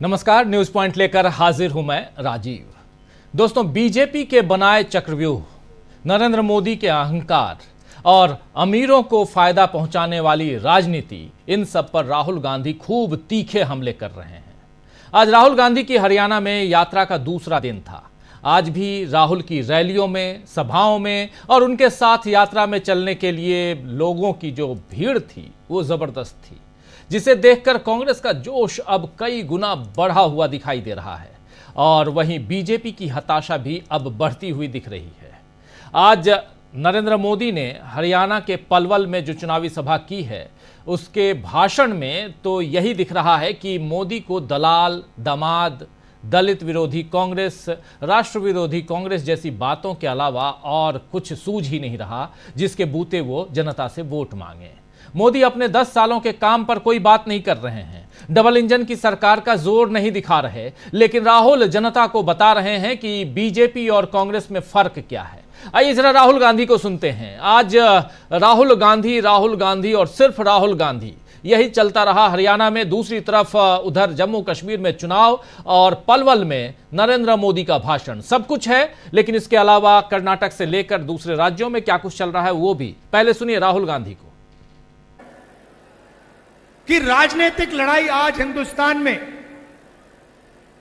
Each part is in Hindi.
नमस्कार, न्यूज पॉइंट लेकर हाजिर हूं मैं राजीव। दोस्तों, बीजेपी के बनाए चक्रव्यूह, नरेंद्र मोदी के अहंकार और अमीरों को फायदा पहुंचाने वाली राजनीति, इन सब पर राहुल गांधी खूब तीखे हमले कर रहे हैं। आज राहुल गांधी की हरियाणा में यात्रा का दूसरा दिन था। आज भी राहुल की रैलियों में, सभाओं में और उनके साथ यात्रा में चलने के लिए लोगों की जो भीड़ थी वो जबरदस्त थी, जिसे देखकर कांग्रेस का जोश अब कई गुना बढ़ा हुआ दिखाई दे रहा है और वहीं बीजेपी की हताशा भी अब बढ़ती हुई दिख रही है। आज नरेंद्र मोदी ने हरियाणा के पलवल में जो चुनावी सभा की है, उसके भाषण में तो यही दिख रहा है कि मोदी को दलाल, दामाद, दलित विरोधी कांग्रेस, राष्ट्र विरोधी कांग्रेस जैसी बातों के अलावा और कुछ सूझ ही नहीं रहा जिसके बूते वो जनता से वोट मांगे। मोदी अपने 10 सालों के काम पर कोई बात नहीं कर रहे हैं, डबल इंजन की सरकार का जोर नहीं दिखा रहे, लेकिन राहुल जनता को बता रहे हैं कि बीजेपी और कांग्रेस में फर्क क्या है। आइए जरा राहुल गांधी को सुनते हैं। आज राहुल गांधी और सिर्फ राहुल गांधी, यही चलता रहा हरियाणा में। दूसरी तरफ उधर जम्मू कश्मीर में चुनाव और पलवल में नरेंद्र मोदी का भाषण, सब कुछ है। लेकिन इसके अलावा कर्नाटक से लेकर दूसरे राज्यों में क्या कुछ चल रहा है वो भी। पहले सुनिए राहुल गांधी को। कि राजनीतिक लड़ाई आज हिंदुस्तान में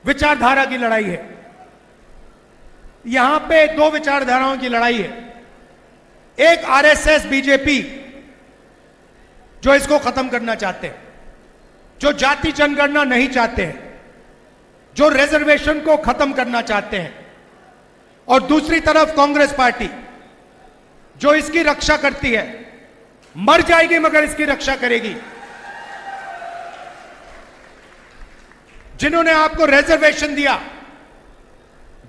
विचारधारा की लड़ाई है। यहां पे दो विचारधाराओं की लड़ाई है। एक आरएसएस, बीजेपी, जो इसको खत्म करना चाहते हैं, जो जाति जनगणना नहीं चाहते हैं, जो रिजर्वेशन को खत्म करना चाहते हैं, और दूसरी तरफ कांग्रेस पार्टी जो इसकी रक्षा करती है, मर जाएगी मगर इसकी रक्षा करेगी। जिन्होंने आपको रिजर्वेशन दिया,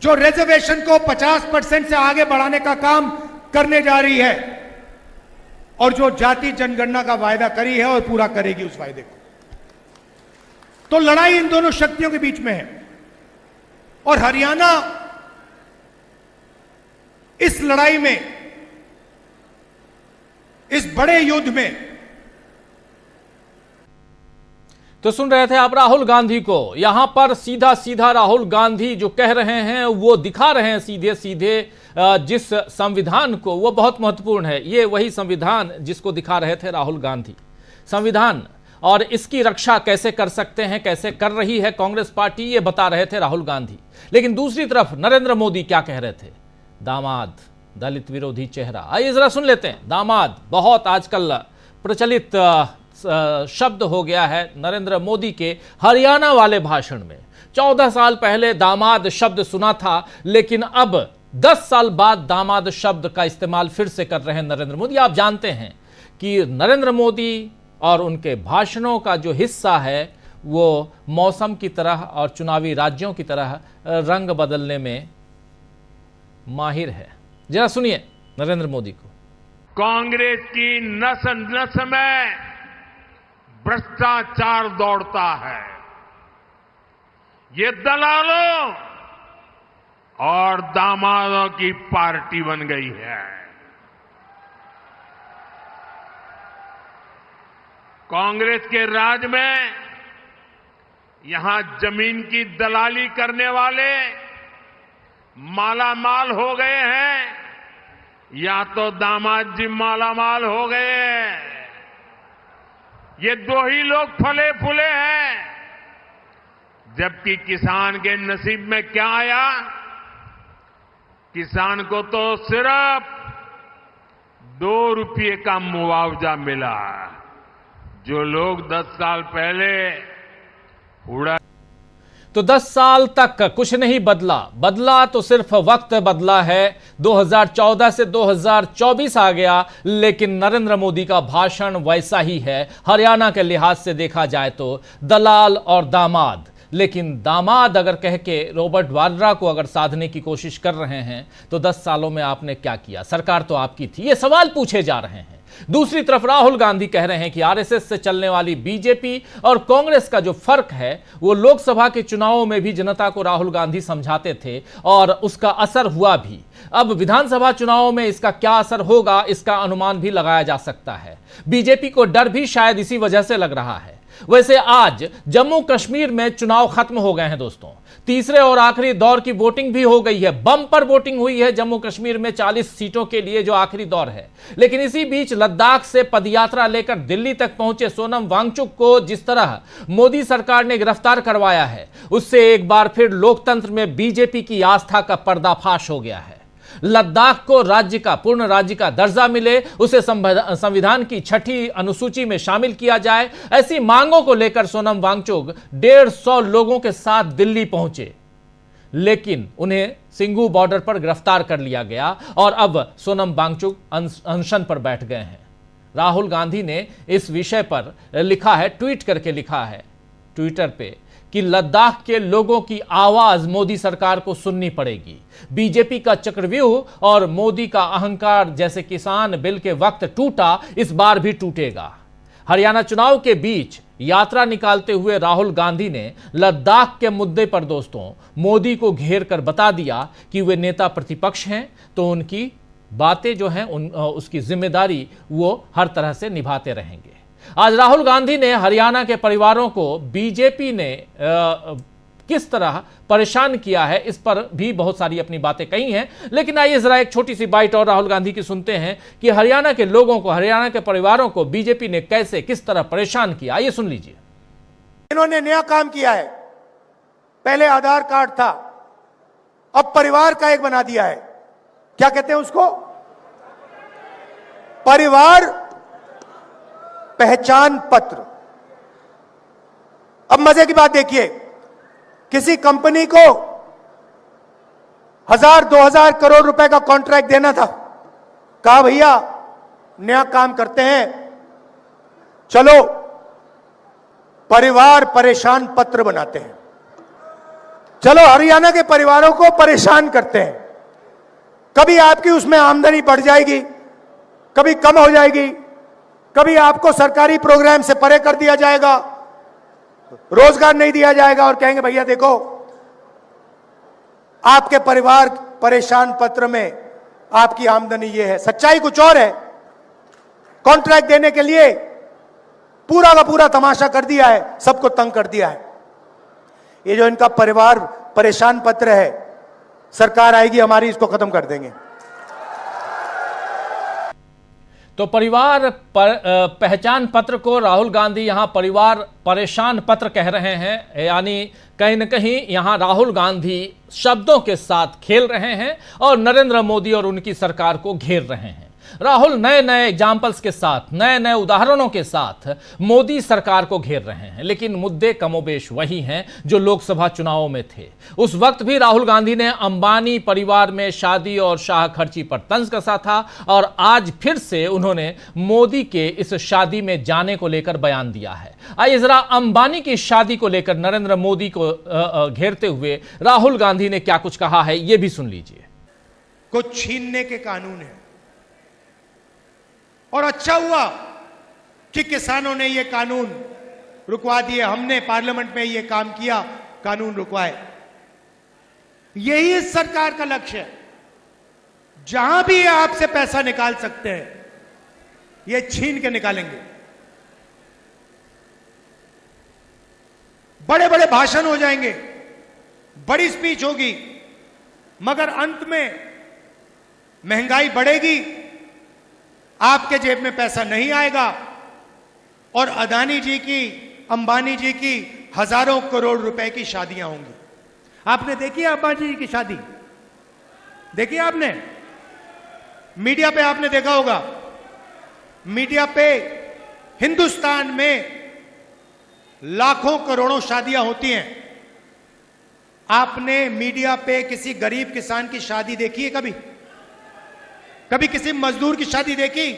जो रिजर्वेशन को 50% से आगे बढ़ाने का काम करने जा रही है, और जो जाति जनगणना का वायदा करी है और पूरा करेगी उस वायदे को। तो लड़ाई इन दोनों शक्तियों के बीच में है और हरियाणा इस लड़ाई में, इस बड़े युद्ध में। तो सुन रहे थे आप राहुल गांधी को। यहां पर सीधा सीधा राहुल गांधी जो कह रहे हैं वो दिखा रहे हैं सीधे सीधे जिस संविधान को, वो बहुत महत्वपूर्ण है। ये वही संविधान जिसको दिखा रहे थे राहुल गांधी। संविधान और इसकी रक्षा कैसे कर सकते हैं, कैसे कर रही है कांग्रेस पार्टी, ये बता रहे थे राहुल गांधी। लेकिन दूसरी तरफ नरेंद्र मोदी क्या कह रहे थे? दामाद, दलित विरोधी चेहरा। आइए जरा सुन लेते हैं। दामाद बहुत आजकल प्रचलित शब्द हो गया है नरेंद्र मोदी के हरियाणा वाले भाषण में। 14 साल पहले दामाद शब्द सुना था, लेकिन अब 10 साल बाद दामाद शब्द का इस्तेमाल फिर से कर रहे हैं नरेंद्र मोदी। आप जानते हैं कि नरेंद्र मोदी और उनके भाषणों का जो हिस्सा है वो मौसम की तरह और चुनावी राज्यों की तरह रंग बदलने में माहिर है। जरा सुनिए नरेंद्र मोदी को। कांग्रेस की नस नस में भ्रष्टाचार दौड़ता है। ये दलालों और दामादों की पार्टी बन गई है। कांग्रेस के राज में यहां जमीन की दलाली करने वाले मालामाल हो गए हैं, या तो दामाद जी मालामाल हो गए हैं। ये दो ही लोग फले फूले हैं, जबकि किसान के नसीब में क्या आया? किसान को तो सिर्फ 2 रुपये का मुआवजा मिला। जो लोग 10 साल पहले उड़ा, तो 10 साल तक कुछ नहीं बदला तो सिर्फ वक्त बदला है। 2014 से 2024 आ गया, लेकिन नरेंद्र मोदी का भाषण वैसा ही है। हरियाणा के लिहाज से देखा जाए तो दलाल और दामाद, लेकिन दामाद अगर कह के रॉबर्ट वाड्रा को अगर साधने की कोशिश कर रहे हैं तो 10 सालों में आपने क्या किया? सरकार तो आपकी थी। ये सवाल पूछे जा रहे हैं। दूसरी तरफ राहुल गांधी कह रहे हैं कि आरएसएस से चलने वाली बीजेपी और कांग्रेस का जो फर्क है वो लोकसभा के चुनावों में भी जनता को राहुल गांधी समझाते थे और उसका असर हुआ भी। अब विधानसभा चुनावों में इसका क्या असर होगा, इसका अनुमान भी लगाया जा सकता है। बीजेपी को डर भी शायद इसी वजह से लग रहा है वैसे आज जम्मू कश्मीर में चुनाव खत्म हो गए हैं दोस्तों। तीसरे और आखिरी दौर की वोटिंग भी हो गई है। बम्पर वोटिंग हुई है जम्मू कश्मीर में 40 सीटों के लिए, जो आखिरी दौर है। लेकिन इसी बीच लद्दाख से पदयात्रा लेकर दिल्ली तक पहुंचे सोनम वांगचुक को जिस तरह मोदी सरकार ने गिरफ्तार करवाया है, उससे एक बार फिर लोकतंत्र में बीजेपी की आस्था का पर्दाफाश हो गया है। लद्दाख को राज्य का, पूर्ण राज्य का दर्जा मिले, उसे संविधान की 6ठी अनुसूची में शामिल किया जाए, ऐसी मांगों को लेकर सोनम वांगचुक 150 लोगों के साथ दिल्ली पहुंचे। लेकिन उन्हें सिंघू बॉर्डर पर गिरफ्तार कर लिया गया और अब सोनम वांगचुक अनशन पर बैठ गए हैं। राहुल गांधी ने इस विषय पर लिखा है, ट्वीट करके लिखा है ट्विटर पे कि लद्दाख के लोगों की आवाज मोदी सरकार को सुननी पड़ेगी। बीजेपी का चक्रव्यूह और मोदी का अहंकार जैसे किसान बिल के वक्त टूटा, इस बार भी टूटेगा। हरियाणा चुनाव के बीच यात्रा निकालते हुए राहुल गांधी ने लद्दाख के मुद्दे पर दोस्तों मोदी को घेर कर बता दिया कि वे नेता प्रतिपक्ष हैं, तो उनकी बातें जो हैं उसकी जिम्मेदारी वो हर तरह से निभाते रहेंगे। आज राहुल गांधी ने हरियाणा के परिवारों को बीजेपी ने किस तरह परेशान किया है, इस पर भी बहुत सारी अपनी बातें कही हैं। लेकिन आइए जरा एक छोटी सी बाइट और राहुल गांधी की सुनते हैं कि हरियाणा के लोगों को, हरियाणा के परिवारों को बीजेपी ने कैसे, किस तरह परेशान किया। आइए सुन लीजिए। इन्होंने नया काम किया है। पहले आधार कार्ड था, अब परिवार का एक बना दिया है। क्या कहते हैं उसको? परिवार पहचान पत्र। अब मजे की बात देखिए, किसी कंपनी को 1000-2000 करोड़ रुपए का कॉन्ट्रैक्ट देना था। कहा भैया नया काम करते हैं, चलो परिवार परेशान पत्र बनाते हैं, चलो हरियाणा के परिवारों को परेशान करते हैं। कभी आपकी उसमें आमदनी बढ़ जाएगी, कभी कम हो जाएगी, कभी आपको सरकारी प्रोग्राम से परे कर दिया जाएगा, रोजगार नहीं दिया जाएगा और कहेंगे भैया देखो आपके परिवार परेशान पत्र में आपकी आमदनी ये है। सच्चाई कुछ और है। कॉन्ट्रैक्ट देने के लिए पूरा का पूरा तमाशा कर दिया है, सबको तंग कर दिया है। ये जो इनका परिवार परेशान पत्र है, सरकार आएगी हमारी, इसको खत्म कर देंगे। तो परिवार पहचान पत्र को राहुल गांधी यहां परिवार परेशान पत्र कह रहे हैं, यानी कहीं न कहीं यहां राहुल गांधी शब्दों के साथ खेल रहे हैं और नरेंद्र मोदी और उनकी सरकार को घेर रहे हैं। राहुल नए नए एग्जाम्पल्स के साथ, नए नए उदाहरणों के साथ मोदी सरकार को घेर रहे हैं। लेकिन मुद्दे कमोबेश वही हैं जो लोकसभा चुनावों में थे। उस वक्त भी राहुल गांधी ने अंबानी परिवार में शादी और शाह खर्ची पर तंज कसा था और आज फिर से उन्होंने मोदी के इस शादी में जाने को लेकर बयान दिया है। आइए जरा अंबानी की शादी को लेकर नरेंद्र मोदी को घेरते हुए राहुल गांधी ने क्या कुछ कहा है, यह भी सुन लीजिए। कुछ छीनने के कानून है और अच्छा हुआ कि किसानों ने यह कानून रुकवा दिए। हमने पार्लियामेंट में यह काम किया, कानून रुकवाए। यही इस सरकार का लक्ष्य है। जहां भी आपसे पैसा निकाल सकते हैं, ये छीन के निकालेंगे। बड़े बड़े भाषण हो जाएंगे, बड़ी स्पीच होगी, मगर अंत में महंगाई बढ़ेगी, आपके जेब में पैसा नहीं आएगा और अदानी जी की, अंबानी जी की हजारों करोड़ रुपए की शादियां होंगी। आपने देखी है अंबानी जी की शादी? देखी आपने? मीडिया पे आपने देखा होगा। मीडिया पे हिंदुस्तान में लाखों करोड़ों शादियां होती हैं। आपने मीडिया पे किसी गरीब किसान की शादी देखी है कभी? कभी किसी मजदूर की शादी देखी?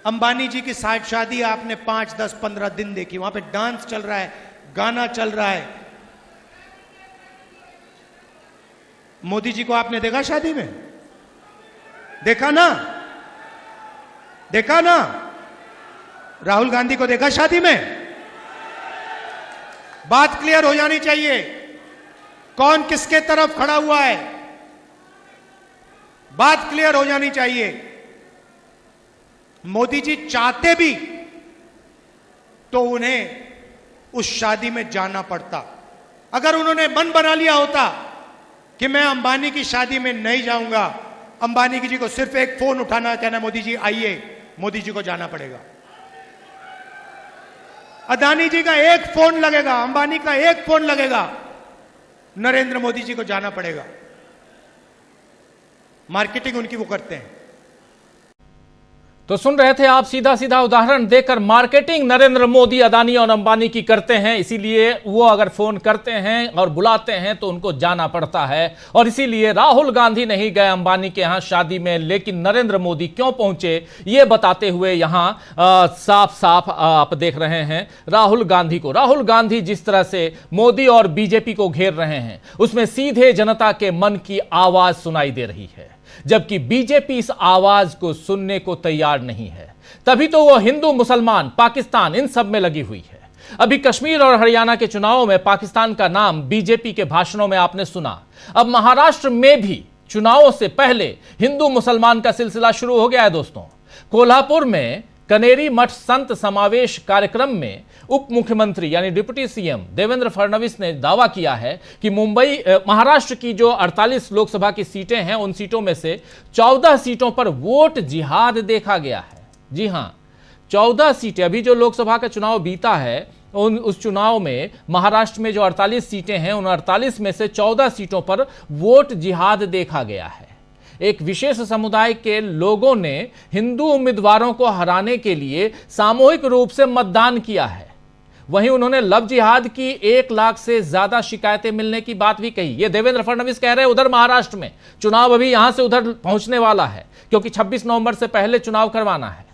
अंबानी जी की शादी आपने 5, 10, 15 दिन देखी। वहां पे डांस चल रहा है, गाना चल रहा है। मोदी जी को आपने देखा शादी में? देखा ना? देखा ना? राहुल गांधी को देखा शादी में? बात क्लियर हो जानी चाहिए, कौन किसके तरफ खड़ा हुआ है। बात क्लियर हो जानी चाहिए। मोदी जी चाहते भी तो उन्हें उस शादी में जाना पड़ता। अगर उन्होंने मन बना लिया होता कि मैं अंबानी की शादी में नहीं जाऊंगा, अंबानी जी को सिर्फ एक फोन उठाना, कहना मोदी जी आइए, मोदी जी को जाना पड़ेगा। अदानी जी का एक फोन लगेगा, अंबानी का एक फोन लगेगा, नरेंद्र मोदी जी को जाना पड़ेगा। मार्केटिंग उनकी वो करते हैं। तो सुन रहे थे आप, सीधा सीधा उदाहरण देकर मार्केटिंग नरेंद्र मोदी, अदानी और अंबानी की करते हैं। इसीलिए वो अगर फोन करते हैं और बुलाते हैं तो उनको जाना पड़ता है। और इसीलिए राहुल गांधी नहीं गए अंबानी के यहां शादी में, लेकिन नरेंद्र मोदी क्यों पहुंचे ये बताते हुए यहां साफ साफ आप देख रहे हैं राहुल गांधी को। राहुल गांधी जिस तरह से मोदी और बीजेपी को घेर रहे हैं, उसमें सीधे जनता के मन की आवाज सुनाई दे रही है, जबकि बीजेपी इस आवाज को सुनने को तैयार नहीं है। तभी तो वो हिंदू, मुसलमान, पाकिस्तान इन सब में लगी हुई है। अभी कश्मीर और हरियाणा के चुनावों में पाकिस्तान का नाम बीजेपी के भाषणों में आपने सुना। अब महाराष्ट्र में भी चुनावों से पहले हिंदू मुसलमान का सिलसिला शुरू हो गया है दोस्तों। कोल्हापुर में कनेरी मठ संत समावेश कार्यक्रम में उप मुख्यमंत्री यानी डिप्टी सीएम देवेंद्र फडणवीस ने दावा किया है कि महाराष्ट्र की जो 48 लोकसभा की सीटें हैं, उन सीटों में से 14 सीटों पर वोट जिहाद देखा गया है। जी हां, 14 सीटें, अभी जो लोकसभा का चुनाव बीता है उस चुनाव में महाराष्ट्र में जो 48 सीटें हैं, उन 48 में से 14 सीटों पर वोट जिहाद देखा गया है। एक विशेष समुदाय के लोगों ने हिंदू उम्मीदवारों को हराने के लिए सामूहिक रूप से मतदान किया है। वहीं उन्होंने लव जिहाद की 1 लाख से ज्यादा शिकायतें मिलने की बात भी कही। ये देवेंद्र फडणवीस कह रहे हैं उधर महाराष्ट्र में। चुनाव अभी यहां से उधर पहुंचने वाला है, क्योंकि 26 नवंबर से पहले चुनाव करवाना है।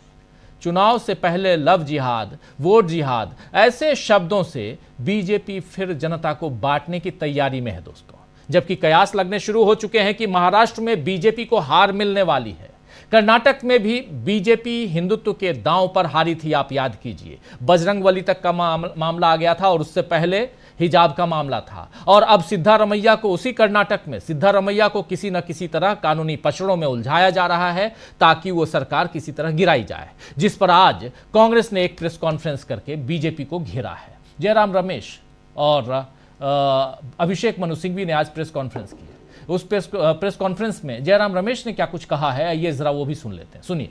चुनाव से पहले लव जिहाद, वोट जिहाद, ऐसे शब्दों से बीजेपी फिर जनता को बांटने की तैयारी में है दोस्तों। जबकि कयास लगने शुरू हो चुके हैं कि महाराष्ट्र में बीजेपी को हार मिलने वाली है। कर्नाटक में भी बीजेपी हिंदुत्व के दांव पर हारी थी, आप याद कीजिए। बजरंगबली तक का मामला आ गया था और उससे पहले हिजाब का मामला था। और अब सिद्धारमैया को, उसी कर्नाटक में सिद्धारमैया को किसी न किसी तरह कानूनी पचड़ों में उलझाया जा रहा है ताकि वो सरकार किसी तरह गिराई जाए, जिस पर आज कांग्रेस ने एक प्रेस कॉन्फ्रेंस करके बीजेपी को घेरा है। जयराम रमेश और अभिषेक मनु सिंघवी ने आज प्रेस कॉन्फ्रेंस की। उस प्रेस कॉन्फ्रेंस में जयराम रमेश ने क्या कुछ कहा है, ये जरा वो भी सुन लेते हैं, सुनिए।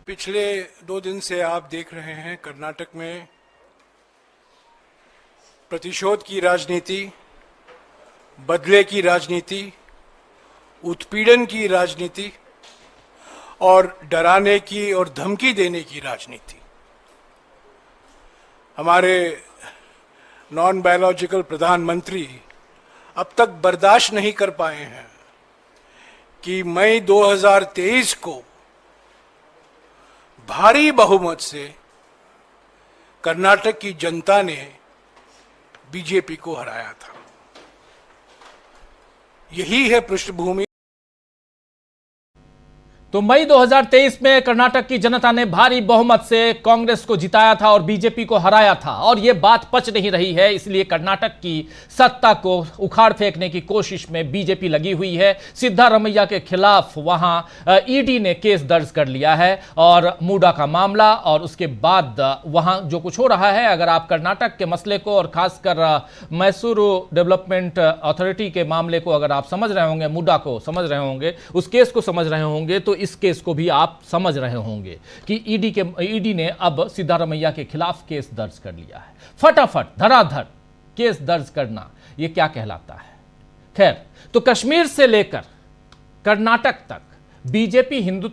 पिछले 2 दिन से आप देख रहे हैं कर्नाटक में प्रतिशोध की राजनीति, बदले की राजनीति, उत्पीड़न की राजनीति और डराने की और धमकी देने की राजनीति। हमारे नॉन बायोलॉजिकल प्रधानमंत्री अब तक बर्दाश्त नहीं कर पाए हैं कि मई 2023 को भारी बहुमत से कर्नाटक की जनता ने बीजेपी को हराया था। यही है पृष्ठभूमि। तो मई 2023 में कर्नाटक की जनता ने भारी बहुमत से कांग्रेस को जिताया था और बीजेपी को हराया था। और यह बात पच नहीं रही है, इसलिए कर्नाटक की सत्ता को उखाड़ फेंकने की कोशिश में बीजेपी लगी हुई है। सिद्धारमैया के खिलाफ वहां ईडी ने केस दर्ज कर लिया है और मूडा का मामला, और उसके बाद वहां जो कुछ हो रहा है, अगर आप कर्नाटक के मसले को और खासकर मैसूरू डेवलपमेंट अथॉरिटी के मामले को अगर आप समझ रहे होंगे, मूडा को समझ रहे होंगे, उस केस को समझ रहे होंगे, तो इस केस को भी आप समझ रहे होंगे कि ईडी ने अब सिद्धारमैया के खिलाफ केस दर्ज कर लिया है। फटाफट धड़ाधड़ केस दर्ज करना, यह क्या कहलाता है? खैर, तो कश्मीर से लेकर कर्नाटक तक बीजेपी हिंदुत्व